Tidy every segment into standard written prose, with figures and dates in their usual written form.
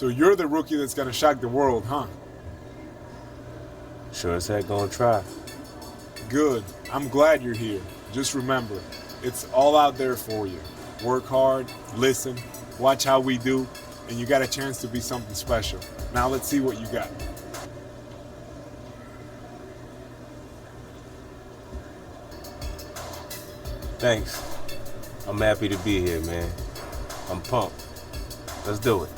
So you're the rookie that's going to shock the world, huh? Sure as heck gonna try. Good. I'm glad you're here. Just remember, it's all out there for you. Work hard, listen, watch how we do, and you got a chance to be something special. Now let's see what you got. Thanks. I'm happy to be here, man. I'm pumped. Let's do it.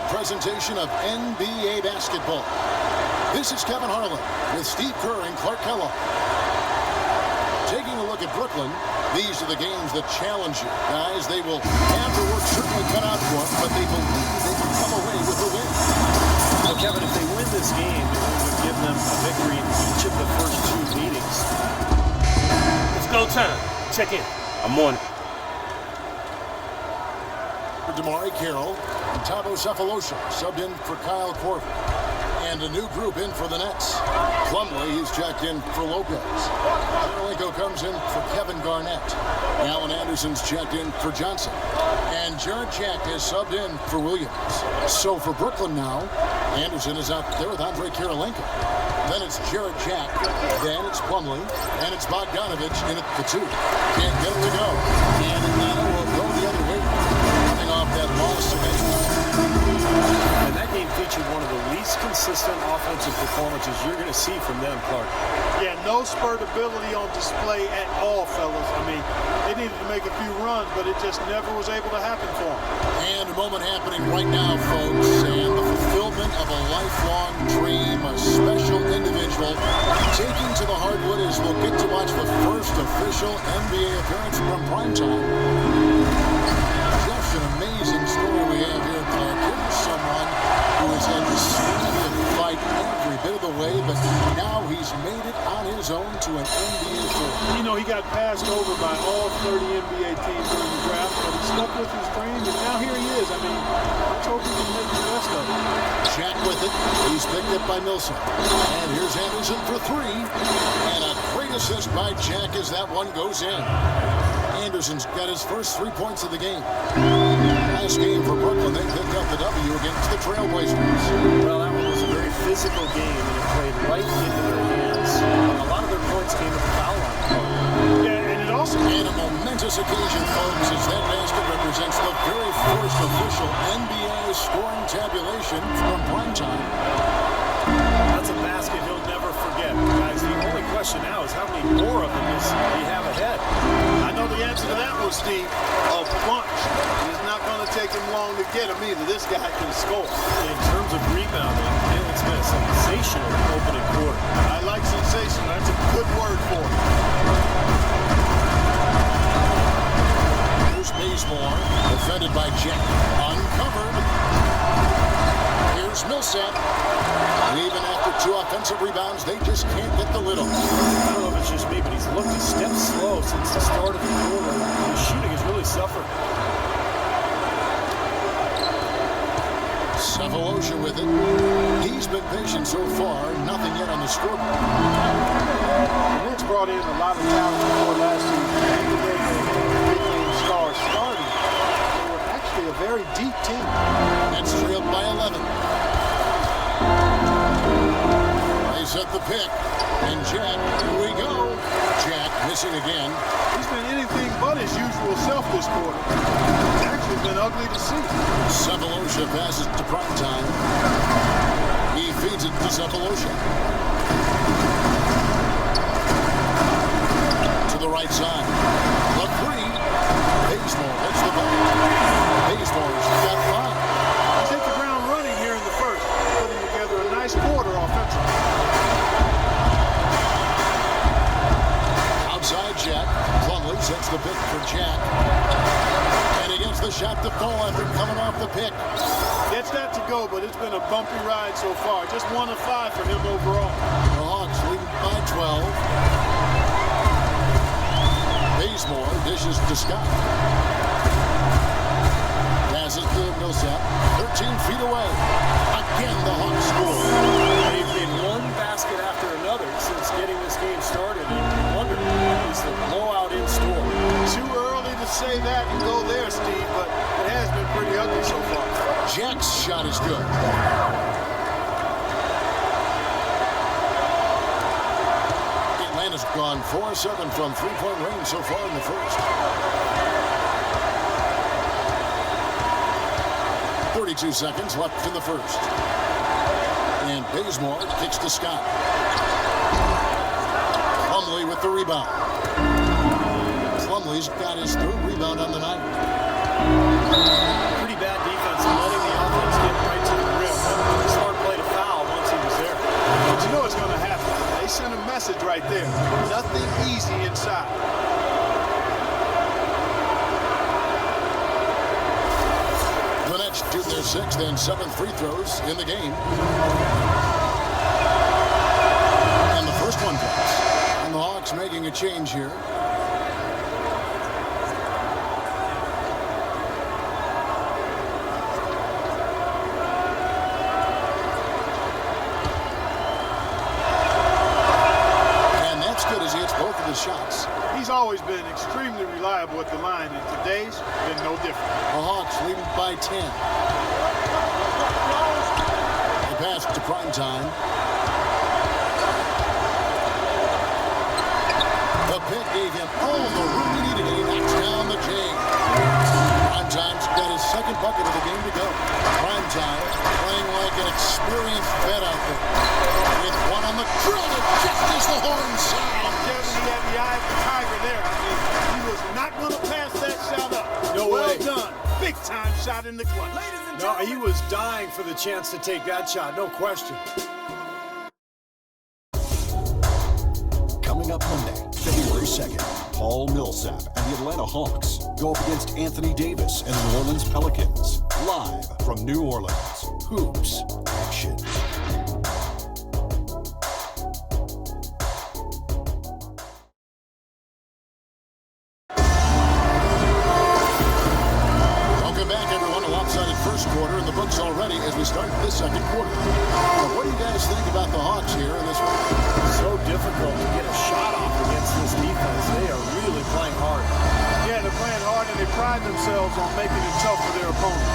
Presentation of NBA basketball. This is Kevin Harlan with Steve Kerr and Clark Kellogg. Taking a look at Brooklyn, these are the games that challenge you. Guys, they will have their work certainly cut out for them, but they believe they can come away with a win. Well, Kevin, if they win this game, it would give them a victory in each of the first two meetings. It's go time. Check in. I'm on it. Damari Carroll and Tabo Cephalosha subbed in for Kyle Korver. And a new group in for the Nets. Plumlee, he's checked in for Lopez. Zelenko comes in for Kevin Garnett. Allen Anderson's checked in for Johnson. And Jared Jack has subbed in for Williams. So for Brooklyn now, Anderson is out there with Andre Kirilenko. Then it's Jared Jack. Then it's Plumlee. And it's Bogdanovich in at the 2. Can't get it to go. And Atlanta will go the other way. Coming off that loss to And that game featured one of the least consistent offensive performances you're going to see from them, Clark. Yeah, no spurt ability on display at all, fellas. I mean, they needed to make a few runs, but it just never was able to happen for them. And a moment happening right now, folks, and the fulfillment of a lifelong dream, a special individual taking to the hardwood as we'll get to watch the first official NBA appearance from primetime. Just an amazing story we have here, Clark. Here's someone who has had to stand and fight every bit of the way, but now he's made it on his own to an NBA floor. You know, he got passed over by all 30 NBA teams during the draft, but he stuck with his dream, and now here he is. I mean, let's hope he can make the best of it. Jack with it. He's picked up by Millsap. And here's Anderson for 3. And a great assist by Jack as that one goes in. Anderson's got his first 3 points of the game. Last game for Brooklyn, they picked up the W against the Trailblazers. Well, that one was a very physical game, and it played right into their hands. And a lot of their points came at the foul line. Yeah, and it also... And a momentous occasion, folks, as that basket represents the very first official NBA scoring tabulation from primetime. That's a basket he'll never forget. Guys, the only question question now is how many more of them does he have ahead? I know the answer to that one, Steve. A bunch. It's not going to take him long to get him either. This guy can score. In terms of rebounding, it's been a sensational opening quarter. I like sensational. That's a good word for it. Here's Bazemore, defended by Jack. Uncovered. Here's Millsap. Even after 2 offensive rebounds, they just can't get the lid on. I don't know if it's just me, but he's looked a step slow since the start of the quarter. His shooting has really suffered. Cephalosha with it. He's been patient so far. Nothing yet on the scoreboard. The Knicks brought in a lot of talent before last season. Even though the big-name stars started, they were actually a very deep team. Nets trailed by 11. They set the pick. And Jack, here we go. Jack missing again. He's been anything but his usual self this quarter. It's actually been ugly to see. Cephalosha passes to Primetime. He feeds it to Cephalosha. To the right side. The three. Bazemore hits the ball. Bazemore's got 5. He's hit the ground running here in the first, putting together a nice quarter offensively. Outside Jack. Plumlee sets the pick for Jack. And he gets the shot to fall after coming off the pick. Gets that to go, but it's been a bumpy ride so far. Just 1 of 5 for him overall. The Hawks leading by 12. Bazemore dishes to Scott. Passes to Millsap. 13 feet away. Again, the Hawks score. They've made one basket after another since getting this game started. And you wonder, is the blowout in store? Too early to say that and go there, Steve, but it has been pretty ugly so far. Jack's shot is good. Atlanta's gone 4-7 from three-point range so far in the first. 32 seconds left in the first. And Bazemore kicks to Scott. Plumlee with the rebound. Plumlee's got his 3rd rebound on the night. Pretty bad defense, letting the offense get right to the rim. Smart play to foul once he was there. But you know what's going to happen. They sent a message right there. Nothing easy inside. The Nets shoot their 6th and 7th free throws in the game. And the first one drops. And the Hawks making a change here. And that's good as he hits both of his shots. He's always been extremely reliable at the line, and today's been no different. The Hawks leading by 10. The pass to Primetime. The pick gave him all the room he needed, and he knocks down the J. Primetime's got his 2nd bucket of the game to go. Primetime playing like an experienced vet out there. With one on the drill, it just as the horn sound. Kevin, he had the eye of the tiger there. I mean, he was not going to pass that shot up. No well way. done. Big time shot in the clutch. No, he was dying for the chance to take that shot, no question. Coming up Monday, February 2nd, Paul Millsap and the Atlanta Hawks go up against Anthony Davis and the New Orleans Pelicans. Live from New Orleans. Hoops Action. Welcome back, everyone. A lopsided first quarter in the books already as we start this 2nd quarter. Now, what do you guys think about the Hawks here in this one? So difficult to get a shot off against this defense. They are really playing hard. Yeah, they're playing hard, and they pride themselves on making it tough for their opponents.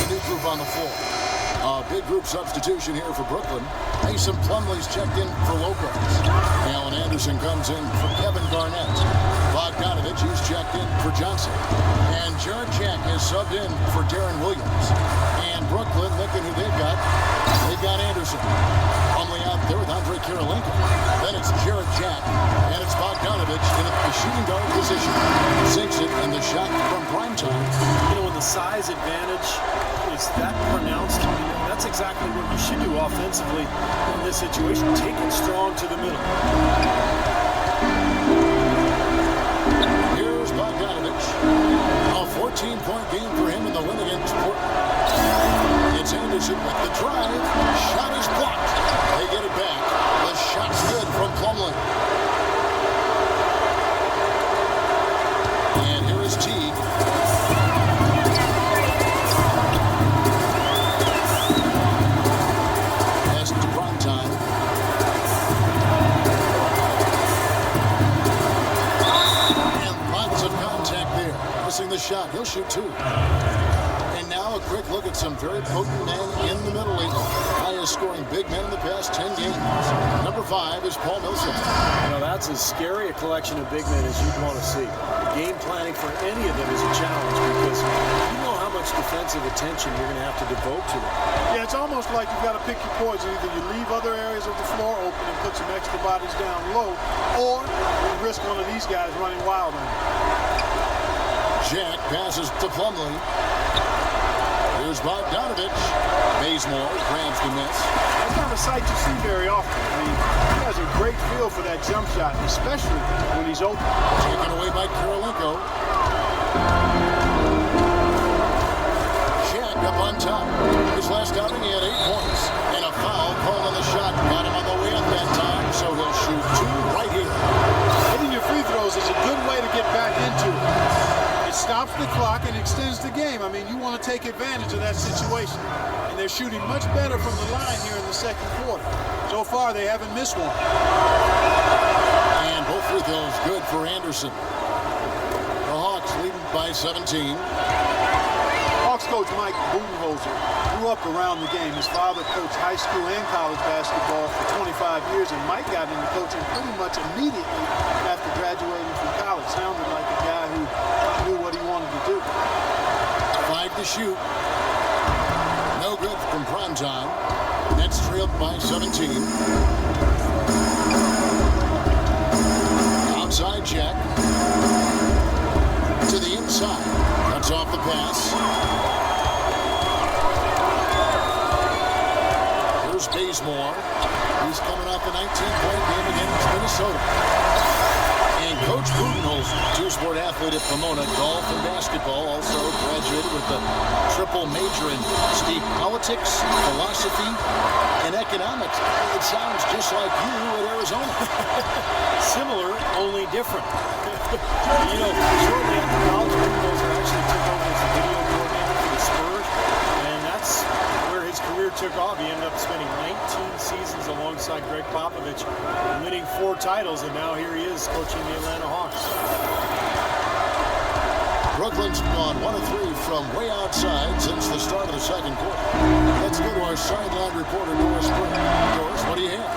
The new group on the floor. A big group substitution here for Brooklyn. Mason Plumlee's checked in for Lopez. Alan Anderson comes in for Kevin Garnett. Bogdanovich is checked in for Johnson. And Jared Jack is subbed in for Darren Williams. And Brooklyn, looking who they've got. They've got Anderson. Plumlee out there with Andre Kirilenko. Then it's Jared Jack. And it's Bogdanovich in the shooting guard position. Sinks it, and the shot from primetime. You know, when the size advantage is that pronounced, that's exactly what you should do offensively in this situation. Take it strong to the middle. Here's Bogdanovich. A 14-point game for him in the win against Portland. It's Anderson with the drive. Shot is blocked. They get it back. The shot's good from Plumlee. And here is Teague. Pass to primetime. And lots of contact there. Missing the shot. He'll shoot two. And now a quick look at some very potent men in the middle league. Highest scoring big men in the past 10 games. Number 5 is Paul Millsap. You know, that's as scary a collection of big men as you'd want to see. Game planning for any of them is a challenge because you know how much defensive attention you're going to have to devote to them. Yeah, it's almost like you've got to pick your poison. Either you leave other areas of the floor open and put some extra bodies down low, or you risk one of these guys running wild on you. Jack passes to Plumlee. Here's Bogdanovich. Bazemore grabs the miss. That's not a sight you see very often. I mean, he has a great feel for that jump shot, especially when he's open. Taken away by Kirilenko. Jack up on top. His last outing, he had 8 points. And a foul called on the shot. Got him on the way up that time, so he'll shoot 2 right here. Hitting your free throws is a good way to get back into it. It stops the clock and extends the game. I mean, you want to take advantage of that situation. And they're shooting much better from the line here in the second quarter. So far, they haven't missed one. And both free throws good for Anderson. The Hawks leading by 17. Hawks coach Mike Budenholzer grew up around the game. His father coached high school and college basketball for 25 years, and Mike got into coaching pretty much immediately after graduating from college. Sounded like a guy who knew what he wanted to do. 5 to shoot. No good from primetime. Nets trailed by 17. Outside check. To the inside. Cuts off the pass. Here's Bazemore. He's coming off a 19-point game against Minnesota. And Coach Budenholzer, two-sport athlete at Pomona, golf and basketball, also graduated with a triple major in politics, philosophy, and economics. It sounds just like you at Arizona. Similar, only different. You know, shortly after college, Budenholzer actually took over as the video coordinator for the Spurs, and that's where his career took off. He ended up spending 19 seasons alongside Greg Popovich, winning 4 titles, and now here he is coaching the Atlanta Hawks. Brooklyn's gone 1 of 3 from way outside since the start of the second quarter. Let's go to our sideline reporter, Doris Spring. Doris, what do you have?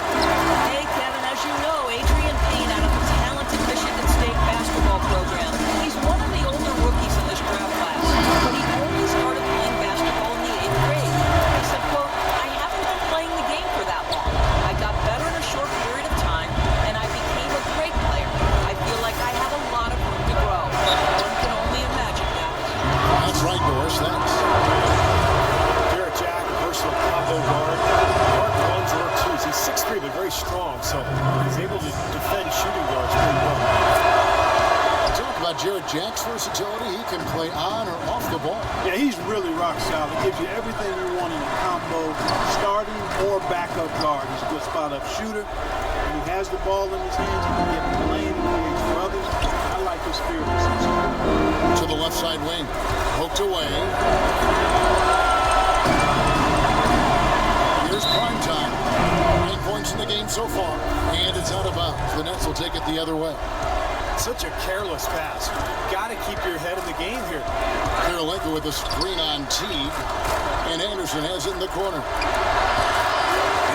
Hey, Kevin, as you know, Adrian Payne out of the talented Michigan State basketball program. He's one of the older rookies in this draft class, but he only started playing basketball in the 8th grade. He said, quote, I haven't been playing the game for that long. I got better in a short period of time, and I became a great player. I feel like I have a lot of room to grow. One can only imagine that. That's right, Doris. Thanks. Jared Jack, a versatile combo guard. Guard ones or twos. He's 6'3", but very strong, so he's able to defend shooting guards pretty well. Talk about Jared Jack's versatility. He can play on or off the ball. Yeah, he's really rock solid. He gives you everything you want in a combo, starting or backup guard. He's a good spot-up shooter. When he has the ball in his hands, he can get the lane and create for others. I like his fearlessness. To the left side wing. Poked away. Here's primetime. 9 points in the game so far. And it's out of bounds. The Nets will take it the other way. Such a careless pass. Got to keep your head in the game here. Karolinko with a screen on Teague, and Anderson has it in the corner.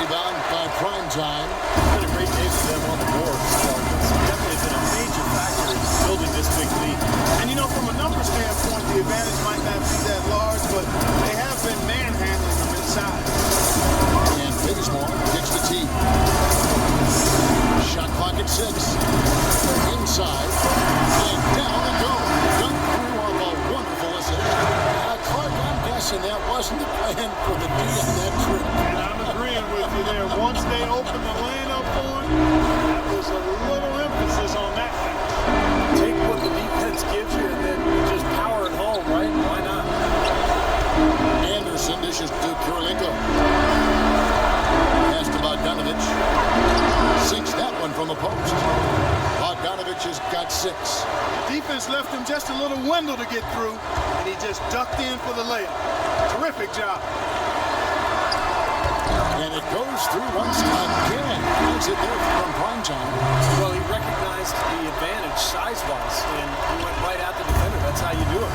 Rebound by Primetime. Been a great day for them on the board. It's definitely been a major factor in building this big lead. And you know, from a numbers standpoint, the advantage might not be that large, but they have been manhandling them inside. And Bazemore kicks the tee. Shot clock at 6. Inside. And down and go. Done through on a wonderful assist. Clark, I'm guessing that wasn't the plan for the D on that trip. And I'm agreeing with you there. Once they opened the lane up for him, that was a little emphasis on that pass. Take what the defense gives you and then just power it home, right? Why not? Anderson dishes to Karolinko. Pass to Bogdanovich. Sinks that one from the post. Bogdanovich has got 6. Defense left him just a little window to get through, and he just ducked in for the layup. Terrific job. And it goes through once again. Is it there from Primetime? Well, he recognized the advantage size-wise, and he went right at the defender. That's how you do it.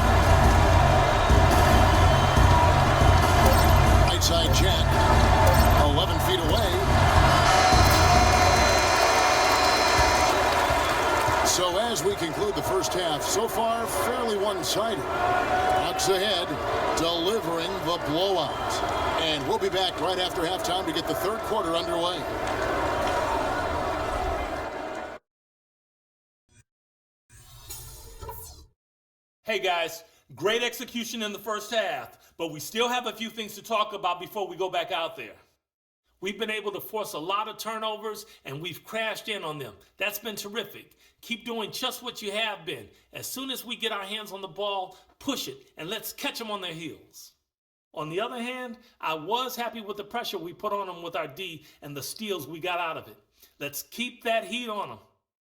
Right side Jack. 11 feet away. So as we conclude the first half, so far fairly one-sided. Bucks ahead, delivering the blowout. And we'll be back right after halftime to get the third quarter underway. Hey guys, great execution in the first half, but we still have a few things to talk about before we go back out there. We've been able to force a lot of turnovers, and we've crashed in on them. That's been terrific. Keep doing just what you have been. As soon as we get our hands on the ball, push it, and let's catch them on their heels. On the other hand, I was happy with the pressure we put on them with our D and the steals we got out of it. Let's keep that heat on them.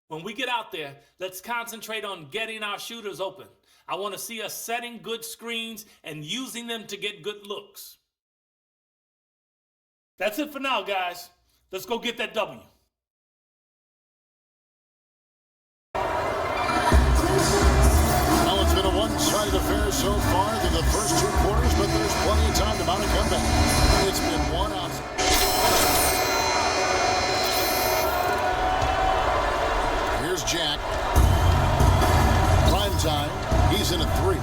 When we get out there, let's concentrate on getting our shooters open. I want to see us setting good screens and using them to get good looks. That's it for now, guys. Let's go get that W. Well, it's been a one-sided affair so far through the first 2 quarters, but there's plenty of time to mount a comeback. It's been one out. Here's Jack. Primetime. He's in at 3.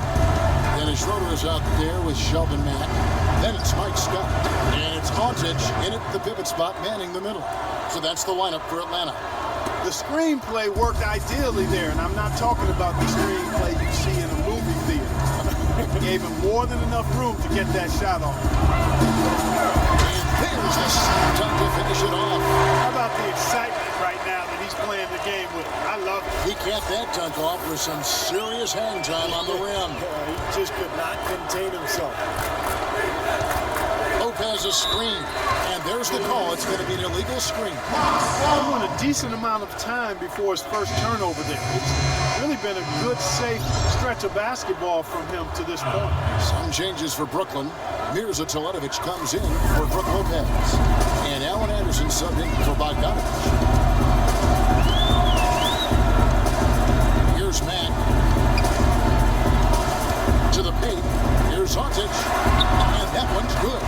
Dennis Schroeder is out there with Shelvin Mack. Then it's Mike Scott. And it's Ontich in at the pivot spot, manning the middle. So that's the lineup for Atlanta. The screenplay worked ideally there, and I'm not talking about the screenplay you see in a movie theater. Gave him more than enough room to get that shot off. And there's the time to finish it off. How about the excitement right now that he's playing the game with? I love it. He capped that dunk off with some serious hang time on the rim. He just could not contain himself. Lopez a screen, and there's the call. It's going to be an illegal screen. He won a decent amount of time before his first turnover there. It's really been a good, safe stretch of basketball from him to this point. Some changes for Brooklyn. Mirza Teletovic comes in for Brook Lopez, and Allen Anderson subbed in for Bogdanovich. Here's Mack to the paint. Here's Ontich, and that one's good.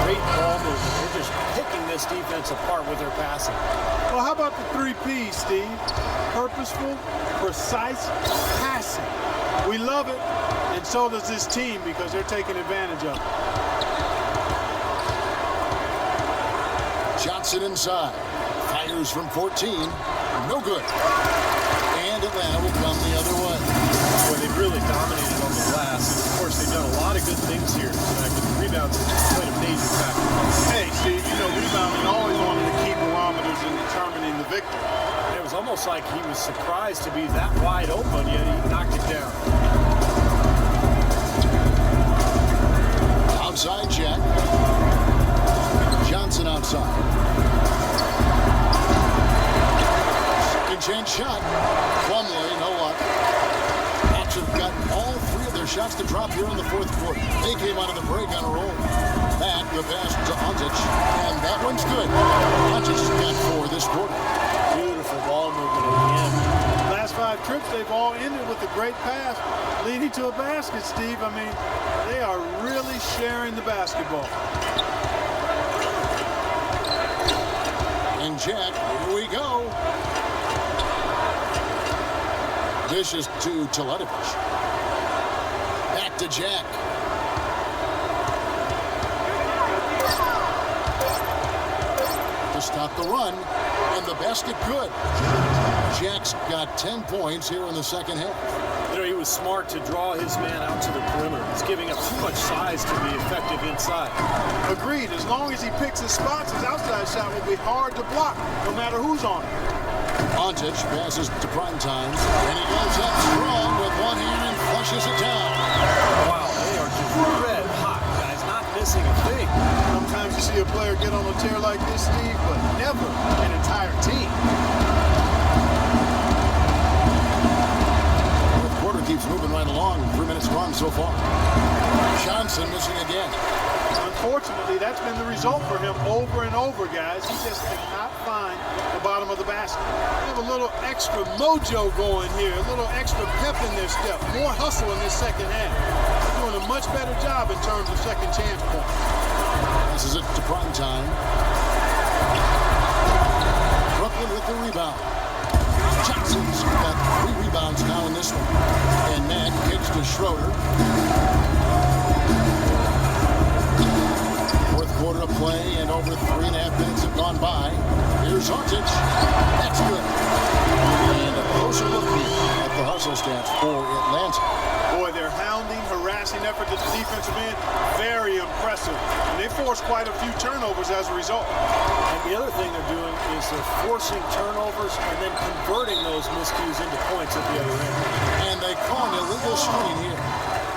Great ball movement. They're just picking this defense apart with their passing. Well, how about the 3 Ps, Steve? Purposeful, precise passing. We love it, and so does this team because they're taking advantage of it. Johnson inside. Fires from 14. No good. And Atlanta will come the other way. Boy, they've really dominated on the glass. And of course, they've done a lot of good things here tonight, but the rebounds have played a major factor. Hey, Steve, you know rebounding always one of the key barometers in determining the victory. It was almost like he was surprised to be that wide open, yet he knocked it down. Outside Jack. Johnson outside. Second chance shot. Plumlee, no luck. Hawks have gotten all 3 of their shots to drop here in the fourth quarter. They came out of the break on a roll. Back the pass to Ontich, and that one's good. Ontich got 4 this quarter. Beautiful ball movement at the end. Last back-to-back trips, they've all ended with a great pass leading to a basket, Steve. I mean, they are really sharing the basketball. And Jack, here we go. Dishes to Teletovic. Back to Jack. To stop the run, and the basket good. Jack's got 10 points here in the second half. You know, he was smart to draw his man out to the perimeter. He's giving up too much size to be effective inside. Agreed. As long as he picks his spots, his outside shot will be hard to block, no matter who's on it. Ontic passes to Primetime, and he goes up strong with one hand and flushes it down. Wow, they are just red hot, guys, not missing a thing. Sometimes you see a player get on a tear like this, Steve, but never an entire team. The quarter keeps moving right along. 3 minutes gone so far. Johnson missing again. Unfortunately, that's been the result for him over and over, guys. He just cannot find the bottom of the basket. They have a little extra mojo going here, a little extra pep in their step, more hustle in this second half. They're doing a much better job in terms of second chance points. Passes it to Primetime. Brooklyn with the rebound. Johnson's got 3 rebounds now in this one. And Mack kicks to Schroeder. Fourth quarter of play, and over 3.5 minutes have gone by. Here's Ontic. That's good. And a closer look here at the hustle stats for Atlanta. Boy, their hounding, harassing effort at the defensive end, very impressive. And they forced quite a few turnovers as a result. And the other thing they're doing is they're forcing turnovers and then converting those miscues into points at the other end. And they call an illegal screen here.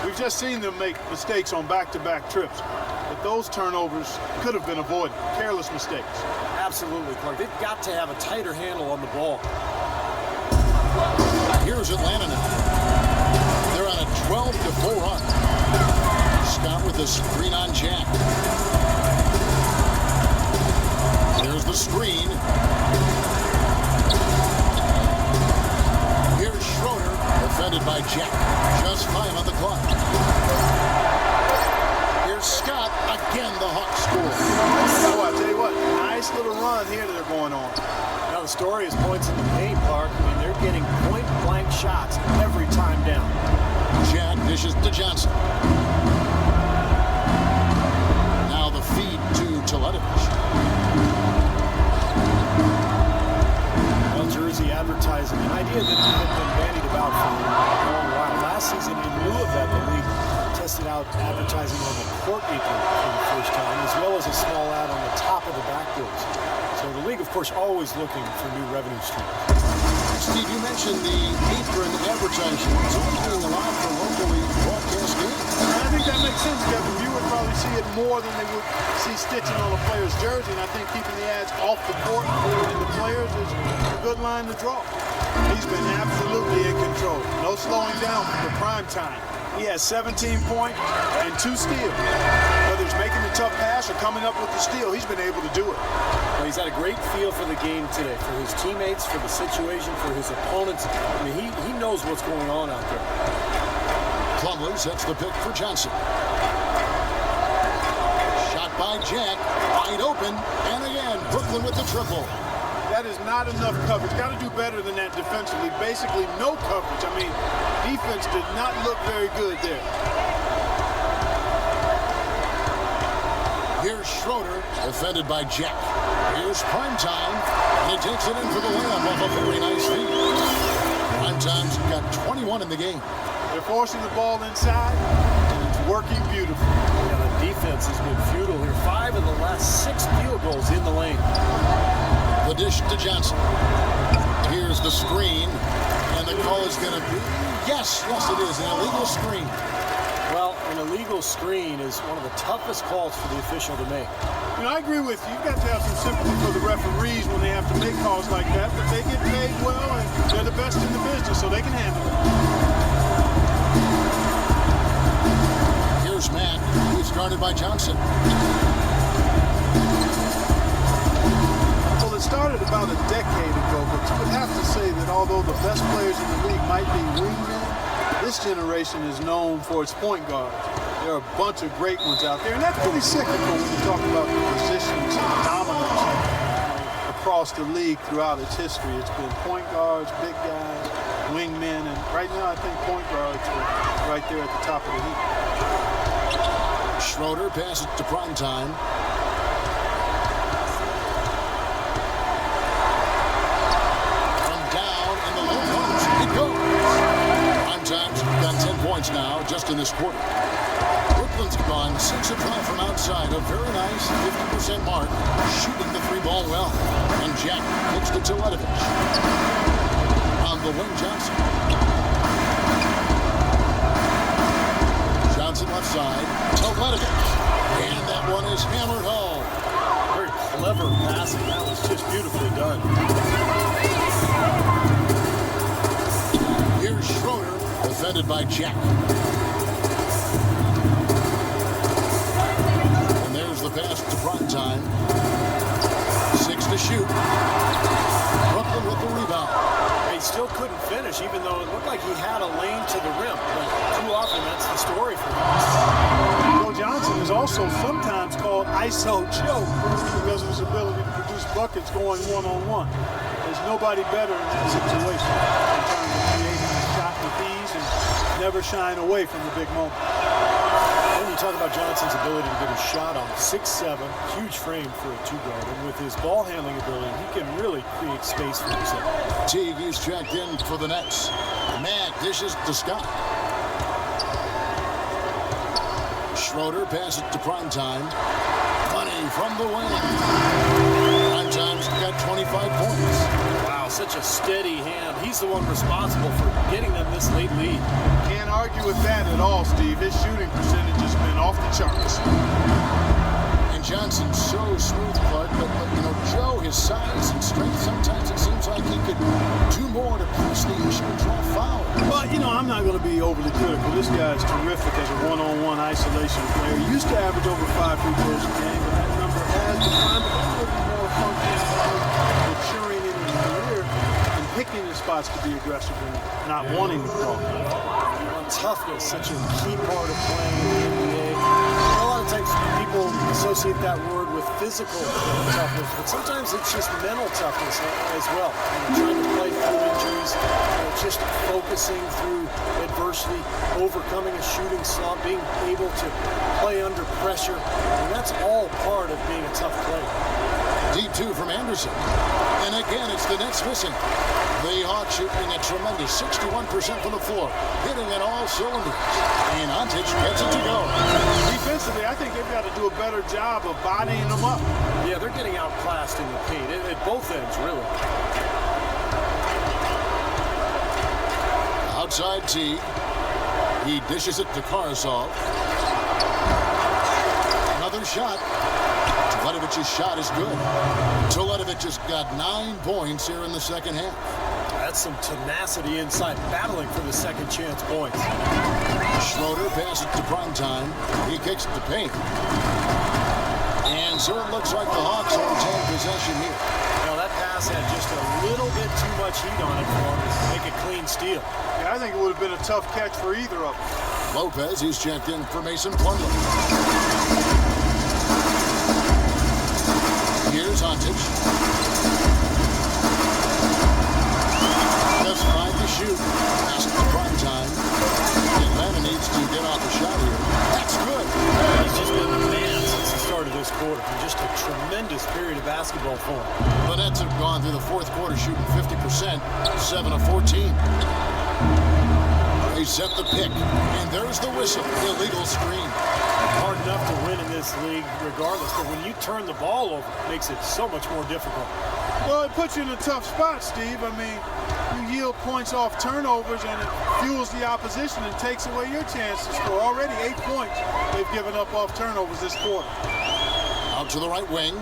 We've just seen them make mistakes on back-to-back trips. But those turnovers could have been avoided. Careless mistakes. Absolutely, Clark. They've got to have a tighter handle on the ball. Here's Atlanta now. They're on a 12-4 run. Scott with the screen on Jack. There's the screen. Here's Schroeder, defended by Jack. Just 5 on the clock. Here's Scott. Again, the Hawks score. Oh, I tell you what, nice little run here that they're going on. Now the story is points in the paint, Clark. I mean, they're getting point-blank shots every time down. Jack dishes to Johnson. Now the feed to Teletovic. Well, Jersey advertising, an idea that had been bandied about for a long while. Last season, in lieu of that, the league tested out advertising on the court apron for the first time, as well as a small ad on the top of the backboards. So the league, of course, always looking for new revenue streams. Steve, you mentioned the apron advertising. It's only being allowed for locally broadcast games. I think that makes sense, Kevin. You would probably see it more than they would see stitching on a player's jersey, and I think keeping the ads off the court and the players is a good line to draw. He's been absolutely in control. No slowing down for Primetime. He has 17 points and 2 steals. Whether it's making a tough pass or coming up with the steal, he's been able to do it. Well, he's had a great feel for the game today, for his teammates, for the situation, for his opponents. I mean, he knows what's going on out there. Plumlee sets the pick for Johnson. Shot by Jack, wide open, and again, Brooklyn with the triple. That is not enough coverage. Got to do better than that defensively. Basically, no coverage. I mean, defense did not look very good there. Here's Schroeder, defended by Jack. Here's Primetime, and he takes it in for the layup off a very nice feed. Primetime's got 21 in the game. They're forcing the ball inside, and it's working beautifully. Yeah, the defense has been futile here. 5 of the last 6 field goals in the lane. The dish to Johnson. Here's the screen, and the call is going to be, yes, it is, an illegal screen. Well, an illegal screen is one of the toughest calls for the official to make. You know, I agree with you. You've got to have some sympathy for the referees when they have to make calls like that, but they get paid well, and they're the best in the business, so they can handle it. Here's Matt, who's guarded by Johnson. Well, it's started about a decade ago, but you would have to say that although the best players in the league might be wingmen, this generation is known for its point guards. There are a bunch of great ones out there, and that's pretty cyclical when you talk about the positions and dominance across the league throughout its history. It's been point guards, big guys, wingmen, and right now I think point guards are right there at the top of the heap. Schroeder passes to prime time. From down in the low post, it goes. Prime time's got 10 points now just in this quarter. Brooklyn's gone 6 of 12 from outside. A very nice 50% mark. Shooting the three ball well. And Jack kicks to Teletovic. On the wing, Johnson. Johnson left side. Teletovic. And that one is hammered home. Very clever passing. That was just beautifully done. Here's Schroeder, defended by Jack. The pass to prime time. 6 to shoot. Brooklyn with the rebound. He still couldn't finish, even though it looked like he had a lane to the rim. But too often, that's the story for him. Joe Johnson is also sometimes called ISO Joe because of his ability to produce buckets going one-on-one. There's nobody better in that situation in terms of creating a shot with ease and never shying away from the big moment. When you talk about Johnson's ability to get a shot on 6'7", huge frame for a two-guard, and with his ball handling ability, he can really create space for himself. Teague is checked in for the Nets. Mack dishes to Scott. Schroeder passes to prime time. Funny from the wing. Prime time's got 25 points. Wow, such a steady hand. He's the one responsible for getting them this late lead. Can't argue with that at all, Steve. His shooting percentage has been off the charts. And Johnson's so smooth, Clark, but you know, Joe, his size and strength, sometimes it seems like he could do more to push the issue and draw foul. But, you know, I'm not going to be overly critical. This guy's terrific as a one-on-one isolation player. He used to average over 5 free throws a game, but that number has declined. But that would be more a function of maturing in his career and picking his spots to be aggressive and not wanting to draw. Toughness, such a key part of playing in the NBA. A lot of times people associate that word with physical toughness, but sometimes it's just mental toughness as well. Trying to play through injuries, just focusing through adversity, overcoming a shooting slump, being able to play under pressure, and that's all part of being a tough player. Deep 2 from Anderson. And again, it's the Nets missing. The Hawks shooting a tremendous 61% from the floor, hitting at all cylinders. And Antic gets it to go. Defensively, I think they've got to do a better job of bodying them up. Yeah, they're getting outclassed in the paint at both ends, really. Outside T. He dishes it to Karsov. Another shot. Teletovic's shot is good. Teletovic has got 9 points here in the second half. That's some tenacity inside, battling for the second chance points. Schroeder passes to prime time. He kicks it to paint. And so it looks like the Hawks retain possession here. Now that pass had just a little bit too much heat on it for him to make a clean steal. Yeah, I think it would have been a tough catch for either of them. Lopez, he's checked in for Mason Plumlee. Here's Antic. Just 5 to shoot. Pass to prime time. Atlanta needs to get off the shot here. That's good. He's just been the man since the start of this quarter. Just a tremendous period of basketball for him. The Nets have gone through the fourth quarter shooting 50%, 7 of 14. They set the pick, and there's the whistle. Illegal screen. Hard enough to win in this league regardless, but when you turn the ball over, it makes it so much more difficult. Well, it puts you in a tough spot, Steve. I mean, you yield points off turnovers, and it fuels the opposition and takes away your chance to score. Already 8 points they've given up off turnovers this quarter. Out to the right wing.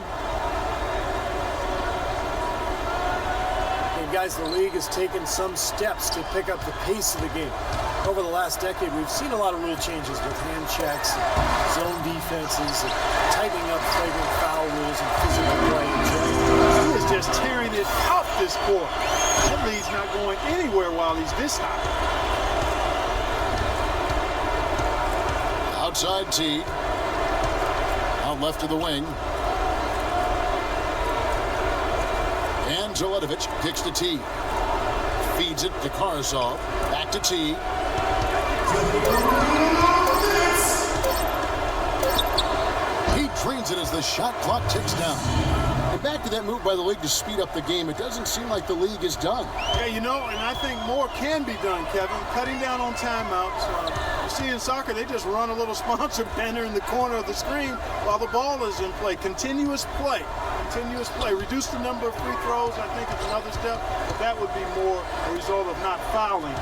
And guys, the league has taken some steps to pick up the pace of the game. over the last decade, we've seen a lot of rule changes with hand checks, and zone defenses, and tightening up flagrant foul rules and physical play in general. He is just tearing it up this court. That lead's not going anywhere while he's this high. Outside Teague. Out left of the wing. And Jeletovic kicks to Teague. Feeds it to Karasov. Back to Teague. He drains it as the shot clock ticks down. And back to that move by the league to speed up the game. It doesn't seem like the league is done. Yeah, you know, and I think more can be done, Kevin. Cutting down on timeouts. You see in soccer, they just run a little sponsor banner in the corner of the screen while the ball is in play. Continuous play. Continuous play. Reduce the number of free throws, I think, is another step. But that would be more a result of not fouling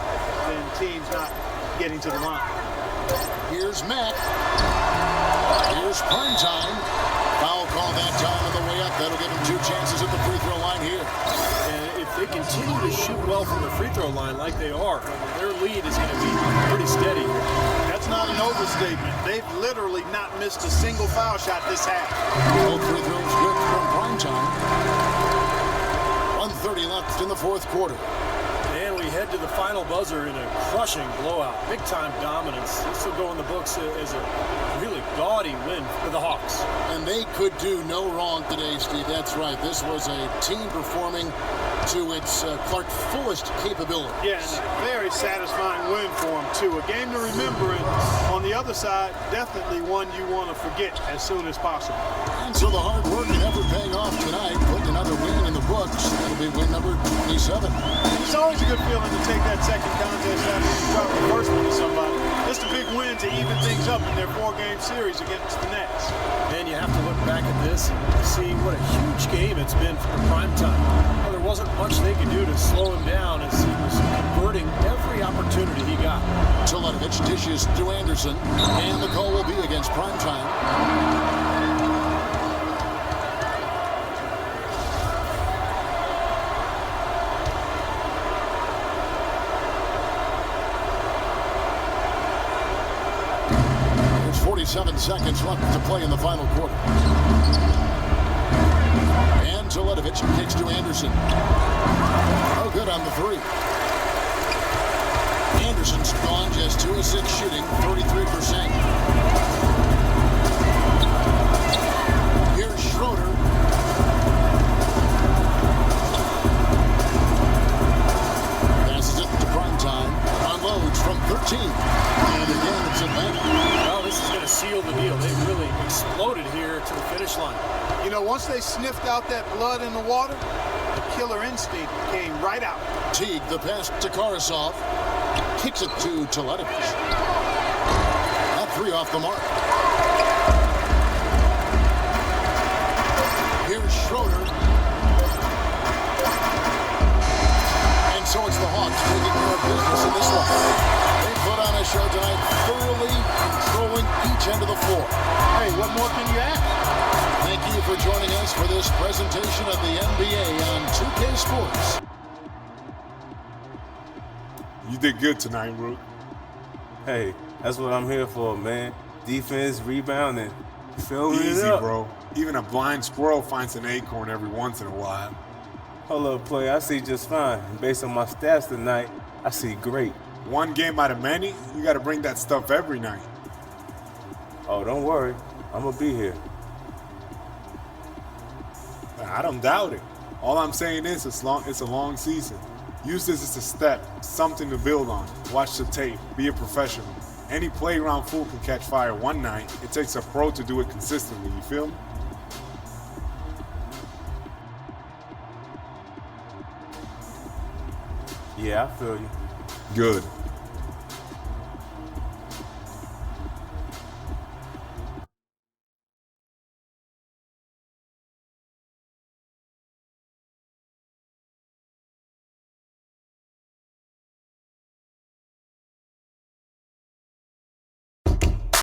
than teams not getting to the line. Here's Mack. Here's prime time. Foul call that time on the way up. That'll give him 2 chances at the free throw line here. And if they continue to shoot well from the free throw line like they are, their lead is going to be pretty steady here. That's not an overstatement. They've literally not missed a single foul shot this half. Both free throws good from prime time. 1:30 left in the fourth quarter. And we head to the final buzzer in a crushing blowout. Big-time dominance. This will go in the books as a really gaudy win for the Hawks. And they could do no wrong today, Steve. That's right. This was a team performing to its Clark fullest capability. Yeah, and a very satisfying win for them, too. A game to remember, and on the other side, definitely one you want to forget as soon as possible. And so the hard work and effort paying off tonight, putting another win in the books. That'll be win number 27. It's always a good feeling to take that second contest after you drop the first one to somebody. It's a big win to even things up in their 4-game series against the Nets. And you have to look back at this and see what a huge game it's been for the primetime. Well, there wasn't much they could do to slow him down as he was converting every opportunity he got. Jeletovic dishes to Anderson, and the call will be against primetime. There's 47 seconds left to play in the final quarter. And Jeletovic kicks to Anderson. Oh, good on the 3. Anderson's gone just 2 of 6 shooting, 33%. Here's Schroeder. Passes it to primetime. Unloads from 13. And again, it's a bank. Well, this is going to seal the deal. They really exploded here to the finish line. You know, once they sniffed out that blood in the water, the killer instinct came right out. Teague, the pass to Karasov. Kicks it to Jeletovic. That 3 off the mark. Here's Schroeder. And so it's the Hawks taking care of business in this one. They put on a show tonight, thoroughly controlling each end of the floor. Hey, what more can you ask? Thank you for joining us for this presentation of the NBA on 2K Sports. You did good tonight, Rook. Hey, that's what I'm here for, man. Defense, rebounding. Filling it Easy, up. bro. Even a blind squirrel finds an acorn every once in a while. Hold up, player. I see just fine. Based on my stats tonight, I see great. One game out of many, you got to bring that stuff every night. Oh, don't worry. I'm going to be here. I don't doubt it. All I'm saying is it's a long season. Use this as a step, something to build on. Watch the tape. Be a professional. Any playground fool can catch fire one night. It takes a pro to do it consistently. You feel me? Yeah, I feel you. Good.